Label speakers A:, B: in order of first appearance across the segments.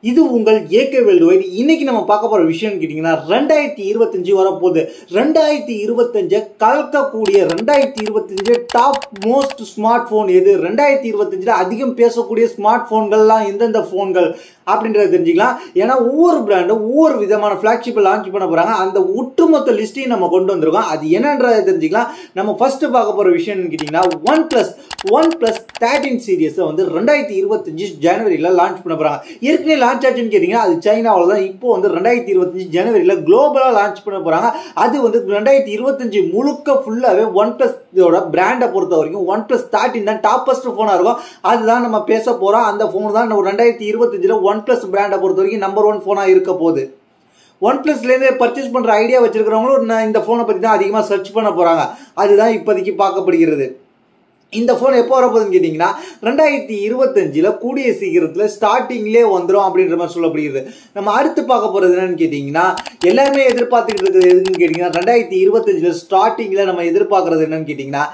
A: இது உங்கள் AK world wide. இன்னைக்கு நம்ம பார்க்க போற விஷயம் கேட்டீங்கன்னா 2025 வரப்போகுது. 2025 கலக்கக்கூடிய 2025 டாப் மோஸ்ட் ஸ்மார்ட் போன் எது, 2025 அதிகம் பேசக்கூடிய ஸ்மார்ட் போன்கள்லாம் எந்தெந்த போன்கள் அப்படின்றத தெரிஞ்சுக்கலாம். ஏன்னா ஒவ்வொரு பிராண்டும் ஒவ்வொரு விதமான பிளாக்ஷிப் லான்ச் பண்ண போறாங்க. அந்த ஒட்டுமொத்த லிஸ்டையும் நம்ம கொண்டு வந்திருக்கோம். அது என்னன்றதை தெரிஞ்சுக்கலாம். நம்ம ஃபர்ஸ்ட் பார்க்க போற விஷயம் கேட்டீங்கன்னா ஒன் பிளஸ் 13 சீரிஸ் வந்து 2025 ஜனவரியில லான்ச் பண்ண போறாங்க. ஏற்கனவே லான்ச் ஆச்சுன்னு கேட்டீங்கன்னா அது சைனாவில் தான். இப்போ வந்து 2025 ஜனவரியில குளோபலா லான்ச் பண்ண போறாங்க. அது வந்து 2025 முழுக்க ஃபுல்லாவே ஒன் பிளஸ் பிராண்டை பொறுத்த வரைக்கும் ஒன் பிளஸ் 13 தான் டாப்பஸ்ட் போனா இருக்கும். அதுதான் நம்ம பேச போறோம். அந்த போன் தான் 2025 ஒன் பிளஸ் பிராண்டை பொறுத்த வரைக்கும் நம்பர் 1 போனா இருக்க போகுது. ஒன் பிளஸ்ல இருந்து பர்ச்சேஸ் பண்ற ஐடியா வச்சிருக்கிறவங்களும் இந்த போனை பத்தி தான் அதிகமா சர்ச் பண்ண போறாங்க. அதுதான் இப்போதைக்கு பார்க்கப்படுகிறது. இந்த போன் எப்போ வரப்போகுதுன்னு கேட்டீங்கன்னா 2025 கூடிய சீக்கிரத்துல ஸ்டார்டிங்லேயே வந்துடும் அப்படின்ற மாதிரி சொல்லப்படுகிறது. நம்ம அடுத்து பார்க்க போறது என்னன்னு கேட்டீங்கன்னா எல்லாருமே எதிர்பார்த்துக்கிட்டு இருக்கிறது எதுன்னு கேட்டீங்கன்னா 2025 ஸ்டார்டிங்ல நம்ம எதிர்பார்க்கறது என்னன்னு கேட்டீங்கன்னா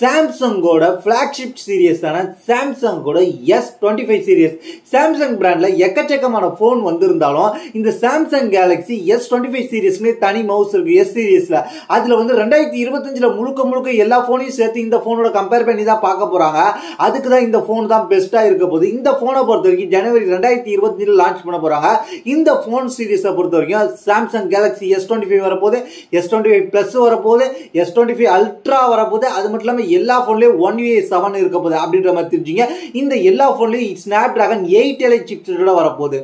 A: சாம்சங்கோட பிளாக்ஷிப் சீரியஸான சாம்சங்கோட S25 சீரியஸ். சாம்சங் பிராண்ட்ல எக்கச்சக்கமான போன் வந்திருந்தாலும் இந்த சாம்சங் கேலக்ஸி S25 சீரியஸ்னு தனி மவுஸ் இருக்கு S சீரியஸ்ல. அதுல வந்து 2025 முழுக்க எல்லா போனையும் சேர்த்து இந்த போனோட கம்பேர் பண்ணி தான் பார்க்க போறாங்க. அதுக்கு தான் இந்த போன் தான் பெஸ்டா இருக்க போகுது. இந்த போனை பொறுத்த வரைக்கும் ஜனவரி 2025 லான்ச் பண்ண போறாங்க. இந்த போன் சீரியஸை பொறுத்த வரைக்கும் சாம்சங் கேலக்ஸி S25 வரப்போகுது, S25 பிளஸ் வரப்போகுது, S25 அல்ட்ரா வரப்போகுது. அது மட்டும் இல்லாம எல்லா போன்லயும் 1UI7 இருக்க போகுது அப்படின்ற மாதிரி தெரிஞ்சுங்க. இந்த எல்லா போன்லயும் ஸ்னாப்டிராகன் 8 Elite சிப்செட்டோட வரப்போகுது.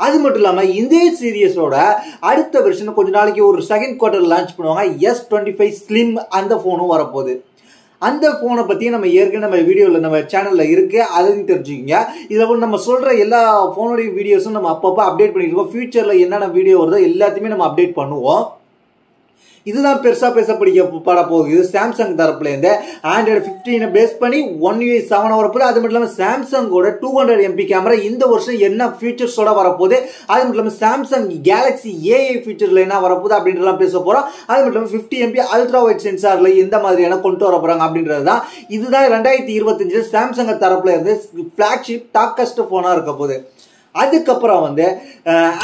A: அது மட்டும் இல்லாம இந்த சீரியஸோட அடுத்த வெர்ஷன் கொஞ்ச நாளைக்கு ஒரு செகண்ட் குவார்டர் லான்ச் பண்ணுவாங்க. S25 ஸ்லிம் அந்த போனும் வரப்போகுது. அந்த போனை பத்தி நம்ம ஏற்கனவே நம்ம வீடியோல நம்ம சேனல்ல இருக்கு, அதையும் தெரிஞ்சுக்கங்க. இதுல நம்ம சொல்ற எல்லா போனுடைய வீடியோஸும் நம்ம அப்பப்போ அப்டேட் பண்ணிட்டு இருக்கோம். ஃபியூச்சர்ல என்னென்ன வீடியோ வருதோ எல்லாத்தையுமே நம்ம அப்டேட் பண்ணுவோம். இதுதான் பெருசா பேசப்பட போகுது. சாம்சங் தரப்புல இருந்து ஆண்ட்ராய்டு 15 பேஸ் பண்ணி 1UI7 வரப்போகுது. அது மட்டும் இல்லாம சாம்சங்கோட 200 MP கேமரா இந்த வருஷம் என்ன ஃபீச்சர்ஸோட வரப்போகுது. அது மட்டும் இல்லாம சாம்சங் கேலக்ஸி AI ஃபீச்சர்ல என்ன வரப்போகுது அப்படின்றலாம் பேச போறோம். அது மட்டும் இல்லாம 50 MP அல்ட்ரா வைட் சென்சார்ல எந்த மாதிரியான கொண்டு வர போறாங்க அப்படின்றதுதான். இதுதான் 2025 சாம்சங் தரப்புல இருந்து பிளாக்ஷிப் டாக்கஸ்ட் போனா இருக்க போகுது. அதுக்கப்புறம் வந்து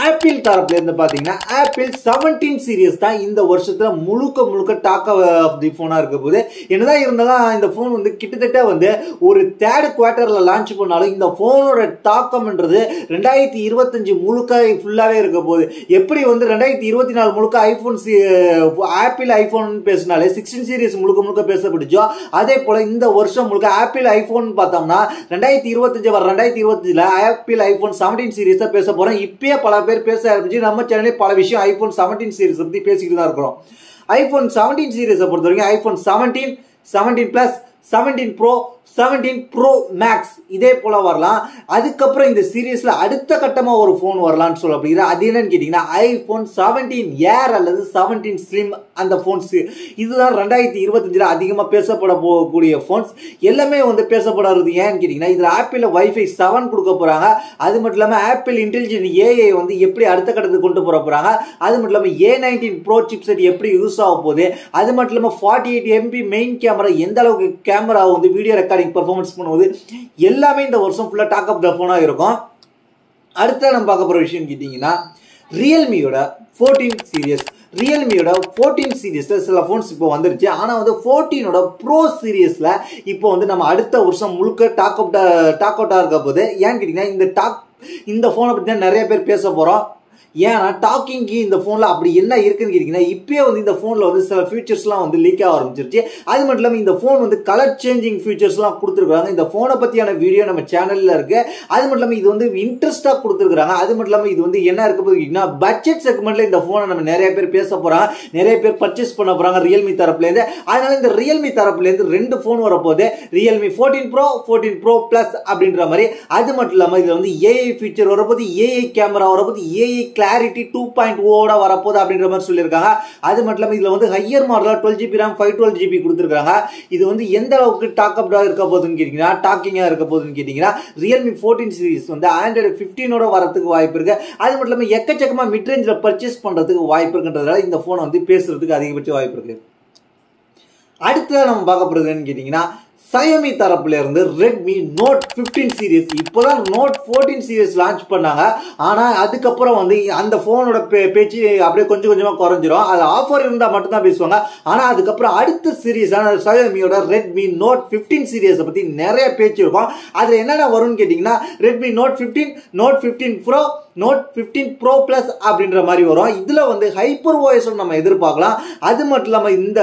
A: ஆப்பிள் தரப்புல இருந்து பாத்தீங்கன்னா ஆப்பிள் 17 சீரியஸ் தான் இந்த வருஷத்துல முழுக்க டாக் ஆஃப் தி போனா இருக்க போகுது. என்னதான் இருந்தாலும் இந்த போன் வந்து கிட்டத்தட்ட வந்து ஒரு தேர்ட் குவார்டர்ல லான்ச் பண்ணாலும் இந்த போனோட தாக்கம்ன்றது 2025 முழுக்க ஃபுல்லாவே இருக்க போகுது. எப்படி வந்து 2024 முழுக்க ஆப்பிள் ஐபோன் பேசினாலே 16 சீரியஸ் முழுக்க பேசப்பட்டுச்சோ, அதே போல இந்த வருஷம் முழுக்க ஆப்பிள் ஐபோன் பார்த்தோம்னா 2025 ஆப்பிள் ஐபோன் 17 சீரிஸ் தான் பேச போறோம். இப்பயே பல பேர் பேச ஆரம்பிச்சு நம்ம சேனல்ல பல விஷயம் ஐபோன் 17 சீரிஸ் பத்தி பேசிக்கிட்டு தான் இருக்கிறோம். ஐபோன் 17 சீரிஸை பொறுத்த வரைக்கும் iPhone 17, 17 plus, 17 pro, 17 pro max இதே போல வரலாம். அதுக்கப்புறம் இந்த சீரியஸ்ல அடுத்த கட்டமா ஒரு போன் வரலாம்னு சொல்லப்படுகிறது. அது என்னன்னு கேட்டீங்கன்னா ஐபோன் 17 ஏர் அல்லது 17 ஸ்லிம் அந்த போன்ஸ். இதுதான் 2025 அதிகமா பேசப்பட போகக்கூடிய போன்ஸ். எல்லாமே வந்து பேசப்படுறது ஏன்னு கேட்டீங்கன்னா இதுல ஆப்பிள் வைஃபை 7 கொடுக்க போறாங்க. அது மட்டும் இல்லாம ஆப்பிள் இன்டெலிஜென்ட் AI வந்து எப்படி அடுத்த கட்டத்துக்கு கொண்டு போறாங்க. அது மட்டும் இல்லாம A19 ப்ரோ சிப்செட் எப்படி யூஸ் ஆக போகுது. அது மட்டும் இல்லாம 48 MP மெயின் கேமரா எந்த அளவுக்கு கேமரா வந்து வீடியோ ரெக்கார்டிங் பெர்ஃபார்மன்ஸ் பண்ணுவது எல்லாமே இந்த வருஷம் ஃபுல்லா டாக் ஆஃப் த போனா இருக்கும். அடுத்து நம்ம பார்க்க போற விஷயம் கேட்டீங்கன்னா ரியல்மியோட 14 சீரியஸ். ரியல்மியோட 14 சீரியஸ்ல சில போன்ஸ் இப்போ வந்துருச்சு. ஆனா வந்து 14ஓட ப்ரோ சீரியஸ்ல இப்போ வந்து நம்ம அடுத்த வருஷம் முழுக்க டாக் அவுட்டா இருக்க போகுது. ஏன்னு கேட்டீங்கன்னா இந்த போனை பத்தி தான் நிறைய பேர் பேச போறோம். ஏன்னா டாக்கிங்க்கு இந்த போன்ல அப்படி என்ன இருக்குன்னு கேட்டீங்கன்னா இப்பயே வந்து இந்த போன்ல வந்து சில ஃபீச்சர்ஸ்லாம் வந்து லீக் ஆக ஆரம்பிச்சிருச்சு. அது மட்டும் இல்லாம இந்த போன் வந்து கலர் சேஞ்சிங் ஃபீச்சர்ஸ்லாம் கொடுத்துருக்காங்க. இந்த போனை பத்தியான வீடியோ நம்ம சேனல்ல இருக்கு. அது மட்டும் இல்லாம இது வந்து இன்ட்ரெஸ்டா கொடுத்துருக்காங்க. அது மட்டும் இல்லாம இது வந்து என்ன இருக்க போகுதுன்னா பட்ஜெட் செக்மெண்ட்ல இந்த போனை நம்ம நிறைய பேர் பேச போறாங்க, நிறைய பேர் பர்ச்சேஸ் பண்ண போறாங்க ரியல்மி தரப்புல இருந்து. அதனால இந்த ரியல்மி தரப்புல இருந்து 2 போன் வரப்போகுது. ரியல்மி 14 ப்ரோ, 14 ப்ரோ பிளஸ் அப்படின்ற மாதிரி. அது மட்டும் இல்லாம இதுல வந்து AI ஃபீச்சர் வரப்போகுது, AI கேமரா வரப்போகுது, AI கிளாரிட்டி 2.0 வரப்போகுது அப்படின்ற மாதிரி சொல்லியிருக்காங்க. அது மட்டும் இல்லாம இதுல வந்து ஹையர் மாடலா 12GB RAM 512GB கொடுத்துருக்காங்க. இது வந்து எந்த அளவுக்கு டாக்கிங்கா இருக்க போகுதுன்னு கேட்டீங்கன்னா ரியல்மி 14 சீரிஸ் வந்து ஆண்ட்ராய்டு 15 வரதுக்கு வாய்ப்பு இருக்கு. அது மட்டும் இல்லாம எக்கச்சக்கமா மிட் ரேஞ்சில பர்ச்சேஸ் பண்றதுக்கு வாய்ப்பு இருக்குன்றதால இந்த போனை வந்து பேசுறதுக்கு அதிகபட்ச வாய்ப்பு இருக்கு. அடுத்ததான் நம்ம பார்க்க போறது என்னன்னு கேட்டீங்கன்னா Xiaomi தரப்புல இருந்து Redmi Note 15 சீரிஸ் இப்போதான் Note 14 சீரிஸ் லான்ச் பண்ணாங்க. ஆனா அதுக்கப்புறம் வந்து அந்த போனோட பேச்சு அப்படியே கொஞ்சம் கொஞ்சமா குறைஞ்சிரும். அது ஆஃபர் இருந்தா மட்டும் தான் பேசுவாங்க. ஆனா அதுக்கப்புறம் அடுத்த சீரிஸான Xiaomiயோட Redmi Note 15 சீரிஸை பத்தி நிறைய பேச்சு இருக்கும். அதுல என்னென்ன வரும்னு கேட்டீங்கன்னா Redmi Note 15, Note 15 Pro, Note 15 Pro Plus அப்படின்ற மாதிரி வரும். இதுல வந்து ஹைப்பர் OS நம்ம எதிர்பார்க்கலாம். அது மட்டும் இல்லாம இந்த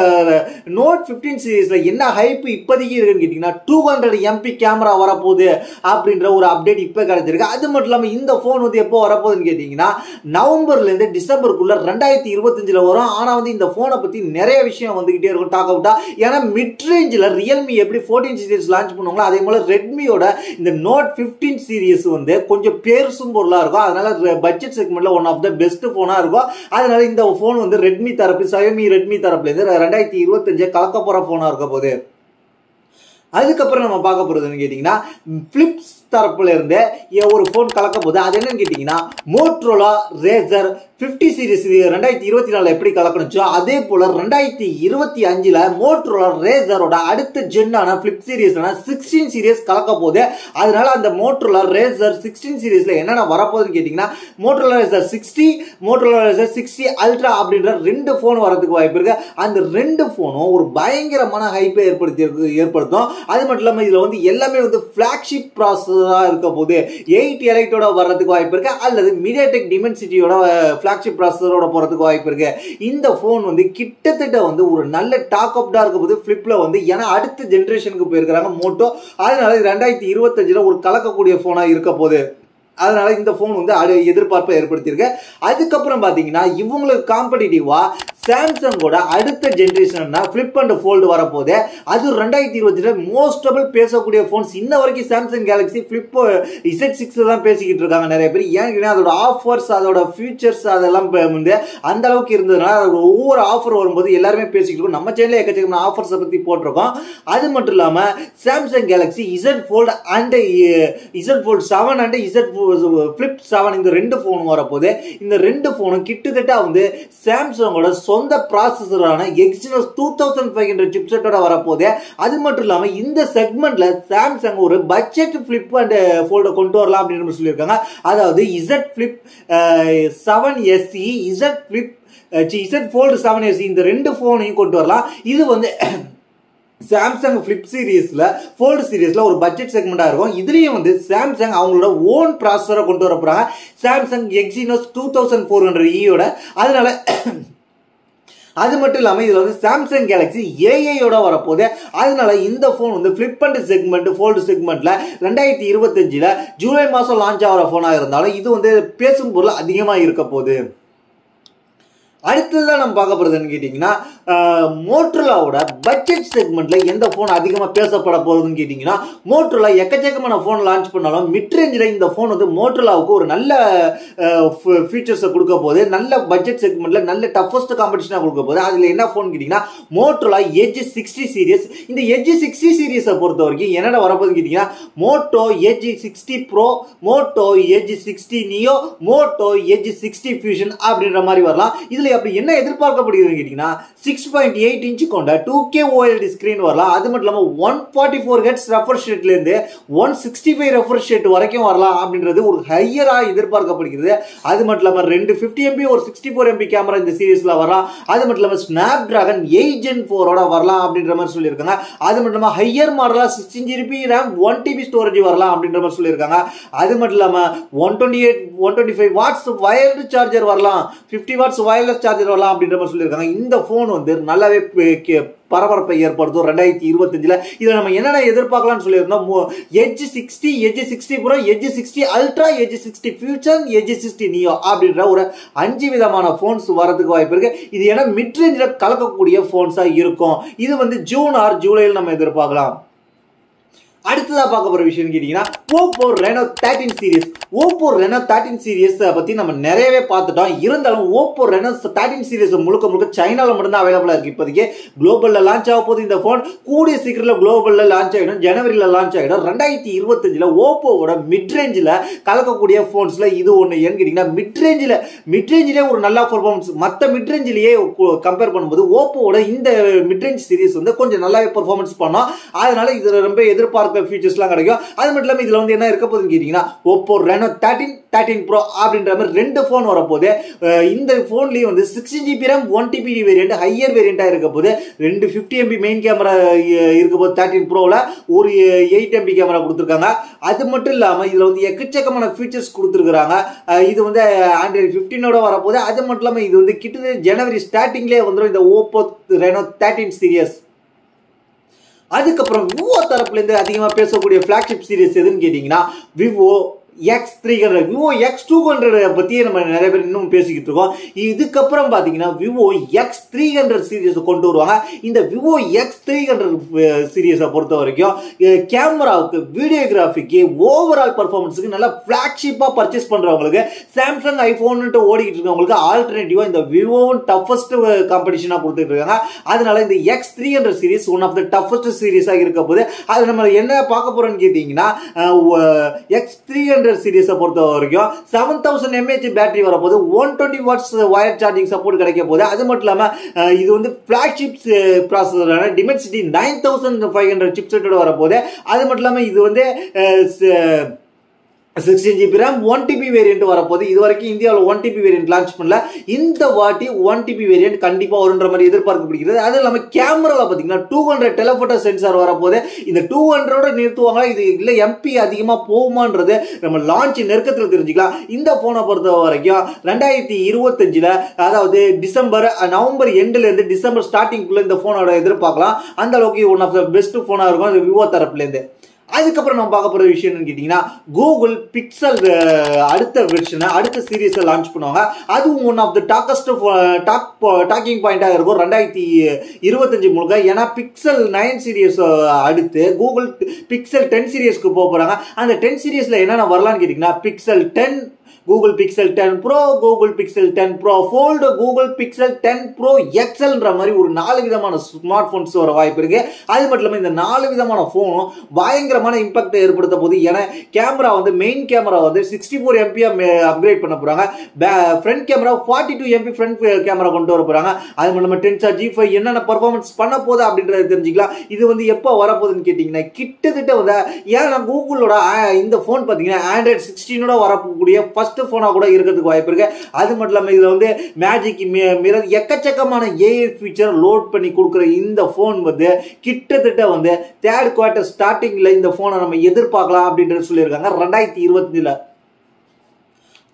A: Note 15 சீரிஸ்ல என்ன ஹைப் இப்போதைக்கு இருக்குன்னு கேட்டீங்கன்னா 200 MP கேமரா வரப்போகுது அப்படின்ற ஒரு அப்டேட் இப்ப கிடைச்சிருக்கு. அது மட்டும் இல்லாம இந்த போன் வந்து எப்போ வரப்போகுதுன்னு கேட்டீங்கன்னா நவம்பர்ல இருந்து டிசம்பருக்குள்ள 2025ல வரும். ஆனா வந்து இந்த போனை பத்தி நிறைய விஷயம் வந்துகிட்டே இருக்கும் டாக் அவுட்டா. ஏன்னா மிட் ரேஞ்சில் ரியல்மி எப்படி 14 சீரிஸ் லான்ச் பண்ணுவாங்களோ அதே போல ரெட்மியோட இந்த Note 15 சீரிஸ் வந்து கொஞ்சம் பேருசும் பொருளா இருக்கும். அதனால பட்ஜெட் செக்மெண்ட்ல ஒன் ஆஃப் த பெஸ்ட் போனா இருக்கும். அதனால இந்த போன் வந்து ரெட்மி தரப்பு Xiaomi ரெட்மி தரப்புல இருந்து 2025 கலக்க போற போனா இருக்க போகுது. அதுக்கப்புறம் நம்ம பார்க்க போறதுன்னு கேட்டீங்கன்னா பிளிப்ஸ் தரப்புல இருந்து ஒரு போன் கலக்க போகுது. அது என்னன்னு கேட்டீங்கன்னா Motorola Razr 50 சீரிஸ் 2024 எப்படி கலக்கணுச்சோ அதே போல 2025ல Motorola Razroட அடுத்த ஜென்னான பிளிப் சீரிஸ்னா 16 சீரிஸ் கலக்க போகுது. அதனால அந்த Motorola Razr 16 சீரிஸ்ல என்னென்ன வரப்போகுதுன்னு கேட்டீங்கன்னா Motorola Razr 60, Motorola Razr 60 Ultra அப்படின்ற ரெண்டு போன் வரதுக்கு வாய்ப்பு இருக்கு. அந்த ரெண்டு போனும் ஒரு பயங்கரமான ஹைப்பை ஏற்படுத்தும். அது மட்டும் இல்லாம இதுல வந்து எல்லாமே வந்து பிளாக்ஷிப் ப்ராசஸரா இருக்க போது 8 எலைட்டோட வர்றதுக்கு வாய்ப்பு இருக்கு. அல்லது MediaTek Dimensity-யோட பிளாக்ஷிப் ப்ராசஸரோட போறதுக்கு வாய்ப்பு இருக்கு. இந்த போன் வந்து கிட்டத்தட்ட வந்து ஒரு நல்ல டாக் அப்டா இருக்க போது பிளிப்ல வந்து. ஏன்னா அடுத்த ஜெனரேஷனுக்கு போயிருக்காங்க மோட்டோ. அதனால 2025ல ஒரு கலக்கக்கூடிய போனா இருக்க போது. அதனால இந்த போன் வந்து எதிர்பார்ப்பை ஏற்படுத்தியிருக்கு. அதுக்கப்புறம் பாத்தீங்கன்னா இவங்களுக்கு காம்படிட்டிவா சாம்சங்கோட அடுத்த ஜெனரேஷன் பிளிப் அண்ட் ஃபோல்டு வரப்போது. அது 2025 மோஸ்டபிள் பேசக்கூடிய போன்ஸ். இன்ன வரைக்கும் சாம்சங் கேலக்ஸி பிளிப் Z6 தான் பேசிக்கிட்டு இருக்காங்க நிறைய பேர். ஏன்னா அதோட ஆஃபர்ஸ் அதோட ஃபியூச்சர்ஸ் அதெல்லாம் வந்து அந்த அளவுக்கு இருந்ததுனால ஒவ்வொரு ஆஃபர் வரும்போது எல்லாருமே பேசிக்கிட்டு இருக்கோம். நம்ம சேனல்ல எக்கச்சக்கமான ஆஃபர்ஸை பத்தி போட்டிருக்கோம். அது மட்டும் இல்லாம Samsung Galaxy Z Fold and Z Fold 7 and Z Flip 7 இந்த ரெண்டு போன் வரப்போது. இந்த ரெண்டு போனும் கிட்டத்தட்ட வந்து சாம்சங்கோட சொந்த ப்ராசஸரான Exynos 2500 சிப்செட்டோட வரப்போது. அது மட்டும் இல்லாம இந்த செக்மெண்ட்ல சாம்சங் ஒரு பட்ஜெட் பிளிப் அண்ட் ஃபோல்ட கொண்டு வரலாம் அப்படின்னு சொல்லியிருக்காங்க. அதாவது Z Flip 7 SE, Z Fold 7 SE இந்த ரெண்டு போனையும் கொண்டு வரலாம். இது வந்து சாம்சங் பிளிப் சீரிஸ்ல ஃபோல்ட் சீரிஸ்ல ஒரு பட்ஜெட் செக்மெண்டா இருக்கும். இதுலயும் வந்து சாம்சங் அவங்களோட ஓன் ப்ராசஸரை கொண்டு வர போறாங்க சாம்சங் Exynos 2400E-யோட. அதனால அது மட்டும் இல்லாம இதுல வந்து சாம்சங் கேலக்ஸி AI-யோட வரப்போகுது. அதனால இந்த போன் வந்து பிளிப் அண்ட் செக்மெண்ட் ஃபோல்டு செக்மெண்ட்ல 2025ல ஜூலை மாசம் லான்ச் ஆகிற போனா இருந்தாலும் இது வந்து பேசும் பொருள் அதிகமா இருக்க போகுது. அடுத்ததான் நம்ம பார்க்க போறதுன்னு கேட்டீங்கன்னா மோட்டோரோலாவோட பட்ஜெட் செக்மெண்ட்ல எந்த போன் அதிகமா பேசப்பட போறதுன்னு கேட்டீங்கன்னா மோட்டோரோலா எக்கச்சக்கமான போன் லான்ச் பண்ணாலும் மிட் ரேஞ்சில் இந்த போன் வந்து மோட்டோரோலாவுக்கு ஒரு நல்ல ஃபீச்சர்ஸை கொடுக்க போகுது. நல்ல பட்ஜெட் செக்மெண்ட்ல நல்ல டஃபஸ்ட் காம்படிஷனா கொடுக்க போகுது. அதுல என்ன போன் கேட்டீங்கன்னா Motorola Edge 60 சீரிஸ். இந்த Edge 60 சீரிஸை பொறுத்த வரைக்கும் என்னென்ன வரப்போகுதுன்னு கேட்டீங்கன்னா Moto Edge 60 Pro, Moto Edge 60 Neo, Moto Edge 60 Fusion அப்படின்ற மாதிரி வரலாம். இதுல அப்படி என்ன எதிர்பார்க்கப்படுகிறது கேட்டீங்கன்னா 6.8 இன்ச் கொண்ட 2K OLED ஸ்கிரீன் வரலாம். அது மட்டும் இல்லாம 144 Hz ரெஃப்ரெஷ் ரேட்ல இருந்து 165 ரெஃப்ரெஷ் ரேட் வரைக்கும் வரலாம் அப்படின்றது ஒரு ஹையரா எதிர்பார்க்கப்படுகிறது. அது மட்டும் இல்லாம 250 MP ஒரு 64 MP கேமரா இந்த சீரிஸ்ல வரலாம். அது மட்டும் இல்லாம Snapdragon 8 Gen 4 வரலாம் அப்படின்ற மாதிரி சொல்லியிருக்காங்க. அது மட்டும் இல்லாம ஹையர் மாடலா 16GB RAM 1TB ஸ்டோரேஜ் வரலாம் அப்படின்ற மாதிரி சொல்லியிருக்காங்க. அது மட்டும் இல்லாம 125 வாட்ஸ் வயர்டு சார்ஜர் வரலாம், 50 வாட்ஸ் வயர்லெஸ் சார்ஜர் வரலாம் அப்படின்ற மாதிரி சொல்லியிருக்காங்க. இந்த போன் வந்து நல்லாவே பரபரப்பை ஏற்படுத்தும் 2025ல. இதுல நம்ம என்னென்ன எதிர்பார்க்கலாம்னு சொல்லியிருந்தோம். Edge 60, Edge 60 Pro, Edge 60 Ultra, Edge 60 Fusion, Edge 60 Neo அப்படின்ற ஒரு 5 விதமான போன்ஸ் வரதுக்கு வாய்ப்பு இருக்கு. இது ஏன்னா மிட் ரேஞ்சில் கலக்கக்கூடிய போன்ஸா இருக்கும். இது வந்து ஜூன் ஆர் ஜூலையில் நம்ம எதிர்பார்க்கலாம். அடுத்ததா பார்க்க போற விஷயம் கேட்டீங்கன்னா Oppo Reno 13 series. Oppo Reno 13 series பத்தி நம்ம நிறையவே பார்த்துட்டோம். இருந்தாலும் ஓப்போ ரெனோ 13 சீரிஸ் முழுக்க சைனால மட்டும்தான் அவைலபிளா இருக்கு. இப்போதைக்கு குளோபல்ல லான்ச் ஆக போகுது இந்த போன். கூடிய சீக்கிரத்துல குளோபல்ல லான்ச் ஆகிடும், ஜனவரியில லான்ச் ஆகிடும். 2025 ஓப்போவோட மிட் ரேஞ்சில் கலக்கக்கூடிய போன்ஸ்ல இது ஒன்று. ஏன்னு கேட்டீங்கன்னா மிட்ரேஞ்சிலே ஒரு நல்ல பெர்ஃபார்மன்ஸ். மற்ற மிட்ரேஞ்சிலேயே கம்பேர் பண்ணும்போது ஓப்போவோட இந்த மிட்ரேஞ்ச் சீரிஸ் வந்து கொஞ்சம் நல்லாவே பெர்ஃபார்மன்ஸ் பண்ணோம். அதனால இதுல ரொம்ப எதிர்பார்க்க ஃபீச்சர்ஸ்லாம் கிடைக்கும். அது மட்டும் இல்லாமல் இதுல வந்து என்ன இருக்க போகுதுன்னு கேட்டீங்கன்னா ஓப்போ ரெனோ 13 ப்ரோ அப்படின்ற மாதிரி 2 போன் வரப்போகுது. இந்த போன்லயும் வந்து 16GB RAM 1TB variant higher வேரியண்டா இருக்க போது. 2 50MP மெயின் கேமரா இருக்க போது 13 ப்ரோல ஒரு 8MP கேமரா கொடுத்துருக்காங்க. அது மட்டும் இல்லாம இதுல வந்து எக்கச்சக்கமான ஃபீச்சர்ஸ் கொடுத்துருக்காங்க. இது வந்து ஆண்ட்ராய்டு 15ஓட வரப்போகுது. அது மட்டும் இல்லாம இது வந்து கிட்டத்தட்ட ஜனவரி ஸ்டார்டிங்லேயே வந்துடும் இந்த ஓப்போ ரெனோ 13 சீரியஸ். அதுக்கப்புறம் விவோ தரப்புல இருந்து அதிகமா பேசக்கூடிய பிளாக்ஷிப் சீரிஸ் எதுன்னு கேட்டீங்கன்னா விவோ X300, விவோ X200 பத்தி நம்ம நிறைய பேர் இன்னும் பேசிக்கிட்டு இருக்கோம். இதுக்கப்புறம் பாத்தீங்கன்னா விவோ X300 சீரிஸ் கொண்டு வருவாங்க. இந்த விவோ X300 சீரிஸை பொறுத்த வரைக்கும் கேமராவுக்கு, வீடியோகிராஃபிக்கு, ஓவரால் பர்ஃபார்மன்ஸுக்கு நல்லா பிளாக்ஷிப்பா பர்ச்சேஸ் பண்றவங்களுக்கு, சாம்சங் ஐபோன் ஓடிக்கிட்டு இருக்கவங்களுக்கு ஆல்டர்னேட்டிவா இந்த விவோவும் டஃபஸ்ட் காம்படிஷனா கொடுத்துட்டு இருக்காங்க. அதனால இந்த X300 series one of the toughest சீரிஸா இருக்க போது. அது நம்ம என்ன பார்க்க போறோம்னு கேட்டீங்கன்னா X300 சீரிஸை பொறுத்த வரைக்கும் 7000 mAh பேட்டரி வரப்போது, 120 வாட்ஸ் வயர் சார்ஜிங் சப்போர்ட் கிடைக்க போகுது. அது மட்டும் இல்லாம இது வந்து பிளாக்ஷிப் ப்ராசஸரான டிமென்சிட்டி 9500 சிப்செட்டோட வரப்போகுது. அது மட்டும் இல்லாம இது வந்து 16GB RAM 1TB வேரியன்ட் வரப்போது. இது வரைக்கும் இந்தியாவில் 1TB வேரியன்ட் லான்ச் பண்ணல. இந்த வாட்டி 1TB வேரியன்ட் கண்டிப்பா வருன்ற மாதிரி எதிர்பார்க்கப்படுகிறது. அது இல்லாம கேமரால பாத்தீங்கன்னா 200 டெலபோட்டோ சென்சார் வரப்போது. இந்த 200ஓட நிறுத்துவாங்களா, இது இல்ல MP அதிகமா போகுமான்றது நம்ம லான்ச் நெருக்கத்தில் தெரிஞ்சுக்கலாம். இந்த போனை பொறுத்த வரைக்கும் 2025 அதாவது நவம்பர் எண்ட்ல இருந்து டிசம்பர் ஸ்டார்டிங்குள்ள இந்த போனோட எதிர்பார்க்கலாம். அந்த அளவுக்கு ஒன் ஆஃப் த பெஸ்ட் போனா இருக்கும் விவோ தரப்புல இருந்து. அதுக்கப்புறம் நம்ம பார்க்க போற விஷயம் என்னன்னு கேட்டீங்கன்னா கூகுள் பிக்சல் அடுத்த வெர்ஷனை அடுத்த சீரீஸை லான்ச் பண்ணுவாங்க. அதுவும் ஒன் ஆஃப் த டாக்கிங் பாயிண்டா இருக்கும் 2025 முழுக்க. ஏன்னா பிக்சல் 9 சீரீஸ் அடுத்து கூகுள் பிக்சல் 10 சீரீஸ்க்கு போறாங்க. அந்த 10 சீரீஸ்ல என்னென்ன வரலான்னு கேட்டீங்கன்னா pixel 10, Google Pixel 10 Pro, Google Pixel 10 Pro Fold, Google Pixel 10 Pro XLன்ற மாதிரி ஒரு 4 விதமான ஸ்மார்ட் போன்ஸ் வர வாய்ப்பு இருக்கு. அது மட்டும் இல்லாம இந்த 4 விதமான போனும் பயங்கரமான இம்பாக்ட் ஏற்படுத்த போகுது. ஏன்னா கேமரா வந்து மெயின் கேமரா வந்து 64MP அப்கிரேட் பண்ண போறாங்க. Front camera 42MP front camera கொண்டு வர போறாங்க. அது மட்டும் இல்லாம Tensor G5 என்னென்ன பர்ஃபார்மன்ஸ் பண்ண போகுது அப்படின்றத தெரிஞ்சுக்கலாம். இது வந்து எப்போ வரப்போகுதுன்னு கேட்டீங்கன்னா கிட்டத்தட்ட வந்து ஏன்னா கூகுளோட இந்த போன் பாத்தீங்கன்னா ஆண்ட்ராய்டு 16ஓட வரக்கூடிய ஃபர்ஸ்ட் போனா கூட இருக்கிறதுக்கு வாய்ப்பு இருக்கு. அது மட்டும் இல்லாம இதுல வந்து மேஜிக் மிரர் எக்கச்சக்கமான AI ஃபீச்சர் லோட் பண்ணி கொடுக்குற இந்த போன் வந்து கிட்டத்தட்ட வந்து 3rd குவார்ட்டர் ஸ்டார்டிங்ல இந்த போனை நம்ம எதிர்பார்க்கலாம் அப்படின்றது சொல்லியிருக்காங்க 2025.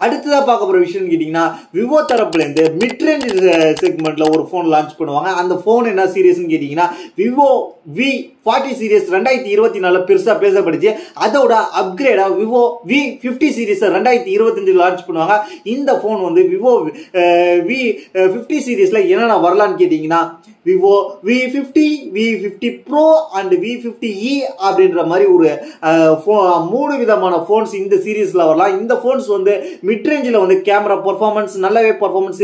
A: அடுத்ததா பார்க்க போற விஷயம் கேட்டீங்கன்னா விவோ தரப்புல இருந்து மிட் ரேஞ்ச் செக்மெண்ட்ல ஒரு போன் லான்ச் பண்ணுவாங்க. அந்த போன் என்ன சீரிஸ்னு கேட்டீங்கன்னா விவோ V40 சீரிஸ் 2024 பெருசா பேசப்படுச்சு. அதோட அப்கிரேடா விவோ V50 சீரிஸ் 2025 லான்ச் பண்ணுவாங்க. இந்த போன் வந்து விவோ V50 சீரிஸ்ல என்னென்ன வரலான்னு கேட்டீங்கன்னா Vivo V50 Pro and V50e அப்படின்ற மாதிரி ஒரு 3 விதமான போன்ஸ் இந்த சீரீஸ்ல வரலாம். இந்த போன்ஸ் வந்து மிட் ரேஞ்சில் வந்து கேமரா பர்ஃபார்மன்ஸ் நல்லாவே பர்ஃபார்மன்ஸ்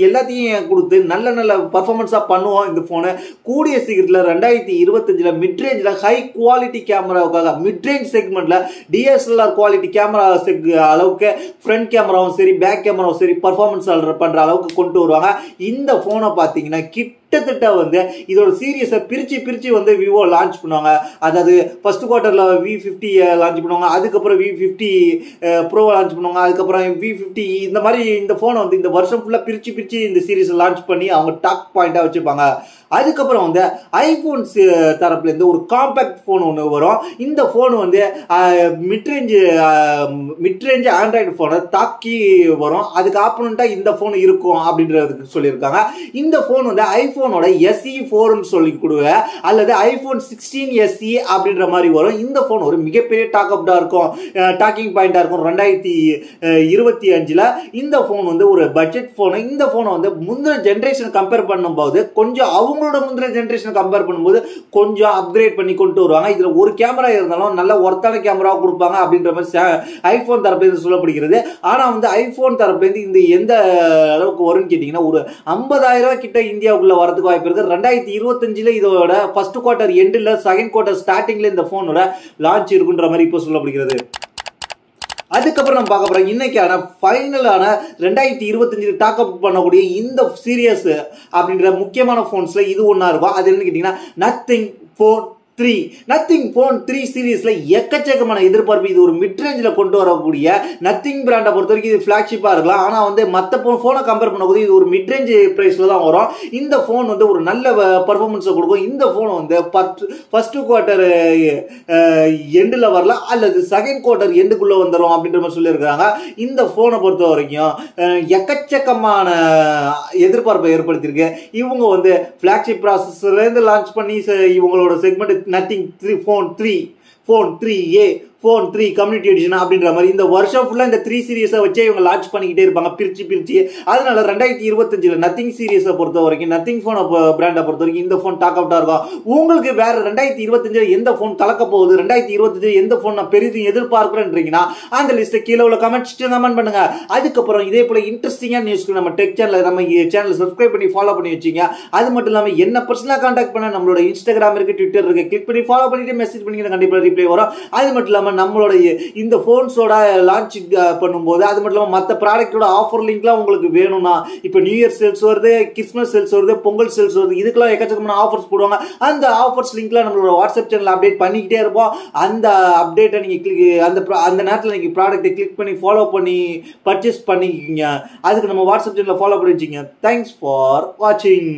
A: எல்லாத்தையும் கொடுத்து நல்ல பர்ஃபார்மன்ஸா பண்ணுவோம். இந்த போனை கூடிய சீக்கிரத்தில் 2025 மிட் ரேஞ்சில் ஹை குவாலிட்டி கேமராவுக்காக மிட் ரேஞ்ச் செக்மெண்ட்ல DSLR குவாலிட்டி கேமரா அளவுக்கு ஃப்ரண்ட் கேமராவும் சரி பேக் கேமராவும் சரி பர்ஃபார்மன்ஸ் பண்ற அளவுக்கு கொண்டு வருவாங்க. இந்த போனை பார்த்தீங்கன்னா கிட்டத்தட்ட வந்து இதோட சீரியஸை பிரிச்சு வந்து விவோ லான்ச் பண்ணுவாங்க. அதாவது ஃபர்ஸ்ட் குவார்ட்டர்ல V50 லான்ச் பண்ணுவாங்க, அதுக்கப்புறம் V50 Pro லான்ச் பண்ணுவாங்க, அதுக்கப்புறம் V50 இந்த மாதிரி இந்த போனை வந்து இந்த வருஷம் ஃபுல்லா பிரிச்சு இந்த சீரிஸ் லான்ச் பண்ணி அவங்க டாப் பாயிண்டா வச்சிருப்பாங்க. அதுக்கப்புறம் வந்து ஐபோன்ஸ் தரப்புல இருந்து ஒரு காம்பேக்ட் போன் ஒன்று வரும். இந்த போன் வந்து மிட்ரேஞ்ச் ஆண்ட்ராய்டு போனை தாக்கி வரும். அதுக்கு ஆப்போனண்டா இந்த போன் இருக்கும் அப்படின்றதுக்கு சொல்லியிருக்காங்க. இந்த போன் வந்து ஐபோனோட SE4 சொல்லி கொடுங்க அல்லது iPhone 16 SE அப்படின்ற மாதிரி வரும். இந்த போன் ஒரு மிகப்பெரிய டாக்கிங் பாயிண்டா இருக்கும் 2025. இந்த போன் வந்து ஒரு பட்ஜெட் போன். இந்த போனை வந்து முந்தின ஜெனரேஷன் கம்பேர் பண்ணும்போது கொஞ்சம் அவங்க அவங்களோட முந்தின ஜென்ரேஷன் கம்பேர் பண்ணும்போது கொஞ்சம் அப்கிரேட் பண்ணி கொண்டு வருவாங்க. இதுல ஒரு கேமரா இருந்தாலும் நல்ல ஒர்த்தான கேமரா கொடுப்பாங்க அப்படின்ற மாதிரி ஐபோன் தரப்பிலிருந்து சொல்லப்படுகிறது. ஆனா வந்து ஐபோன் தரப்பிலிருந்து இந்த எந்த அளவுக்கு வரும்னு கேட்டீங்கன்னா ஒரு 50,000 கிட்ட இந்தியாவுக்குள்ள வரதுக்கு வாய்ப்பு இருக்கு. 2025 இதோட ஃபர்ஸ்ட் குவார்டர் எண்ட்ல செகண்ட் குவார்டர் ஸ்டார்டிங்ல இந்த போனோட லான்ச் இருக்குன்ற மாதிரி இப்போ சொல்லப்படுகிறது. அதுக்கப்புறம் நம்ம பார்க்க போறோம் இன்னைக்கான ஃபைனலான 2025 டாக்கப் பண்ணக்கூடிய இந்த சீரியஸ் அப்படின்ற முக்கியமான போன்ஸ்ல இது ஒன்னா இருக்கும். அது என்னன்னு கேட்டீங்கன்னா நத்திங் போன் 3. நத்திங் போன் 3 சீரீஸ்ல எக்கச்சக்கமான எதிர்பார்ப்பு. இது ஒரு மிட் ரேஞ்சில கொண்டு வரக்கூடிய நத்திங் பிராண்டை பொறுத்த வரைக்கும் இது பிளாக்ஷிப்பா இருக்கலாம். ஆனா வந்து மற்ற போனை கம்பேர் பண்ணும்போது இது ஒரு மிட் ரேஞ்ச் பிரைஸ்ல தான் வரும். இந்த போன் வந்து ஒரு நல்ல பர்ஃபார்மன்ஸ் கொடுக்கும். இந்த போன் வந்து ஃபர்ஸ்ட் குவார்டர் எண்டுல வரலாம் அல்லது செகண்ட் குவார்டர் எண்டுக்குள்ள வந்துடும் அப்படின்ற மாதிரி சொல்லியிருக்காங்க. இந்த போனை பொறுத்த வரைக்கும் எக்கச்சக்கமான எதிர்பார்ப்பை ஏற்படுத்தியிருக்கு. இவங்க வந்து பிளாக்ஷிப் ப்ராசஸர்ல இருந்து லான்ச் பண்ணி இவங்களோட segment nothing phone 3A phone 3 community edition அப்படின்ற மாதிரி இந்த வருஷம் ஃபுல்லா இந்த 3 சீரிஸை வச்சே இவங்க லான்ச் பண்ணிக்கிட்டே இருப்பாங்க பிரிச்சு. அதனால 2025 நத்திங் சீரிஸை பொறுத்த வரைக்கும் நத்திங் போன் பிராண்டை பொறுத்த வரைக்கும் இந்த போன் டாக் அவுட்டா இருக்கும். உங்களுக்கு வேற 2025 எந்த போன் கலக்க போகுது, 2025 எந்த போன் நான் பெரிதும் எதிர்பார்க்கிறேன்றீங்கன்னா அந்த லிஸ்ட்டை கீழே உள்ள கமெண்ட் பண்ணுங்க. அதுக்கப்புறம் இதே போல இன்ட்ரெஸ்டிங்கான நியூஸ்க்கு நம்ம டெக் சேனல் சப்ஸ்கிரைப் பண்ணி ஃபாலோ பண்ணி வச்சுங்க. அது மட்டும் இல்லாம என்ன பர்சனலா கான்டாக்ட் பண்ண நம்மளோட இன்ஸ்டாகிராம் இருக்கு, ட்விட்டர் இருக்கு, கிளிக் பண்ணி ஃபாலோ பண்ணிட்டு மெசேஜ் பண்ணி கண்டிப்பா ரிப்ளை வரும். அது மட்டும் இல்லாம நம்மளுடைய இந்த போன்ஸோட லான்ச் பண்ணும்போது அது மட்டும் இல்லாம மற்ற ப்ராடக்டோட ஆஃபர் லிங்க்லாம் உங்களுக்கு வேணும்னா இப்ப நியூ இயர் சேல்ஸ் வருது, கிறிஸ்மஸ் சேல்ஸ் வருது, பொங்கல் சேல்ஸ் வருது, இதுக்கெல்லாம் எக்கச்சக்கமான ஆஃபர்ஸ் போடுவாங்க. அந்த ஆஃபர்ஸ் லிங்க்லாம் நம்மளோட வாட்ஸ்அப் சேனல் அப்டேட் பண்ணிக்கிட்டே இருப்போம். அந்த அப்டேட்டை நீங்க அந்த நேரத்தில் நீங்க ப்ராடக்ட்டை கிளிக் பண்ணி ஃபாலோ பண்ணி பர்ச்சேஸ் பண்ணிக்கிங்க. அதுக்கு நம்ம வாட்ஸ்அப் சேனலை ஃபாலோ பண்ணி வச்சுங்க. தேங்க்ஸ் ஃபார் வாட்சிங்.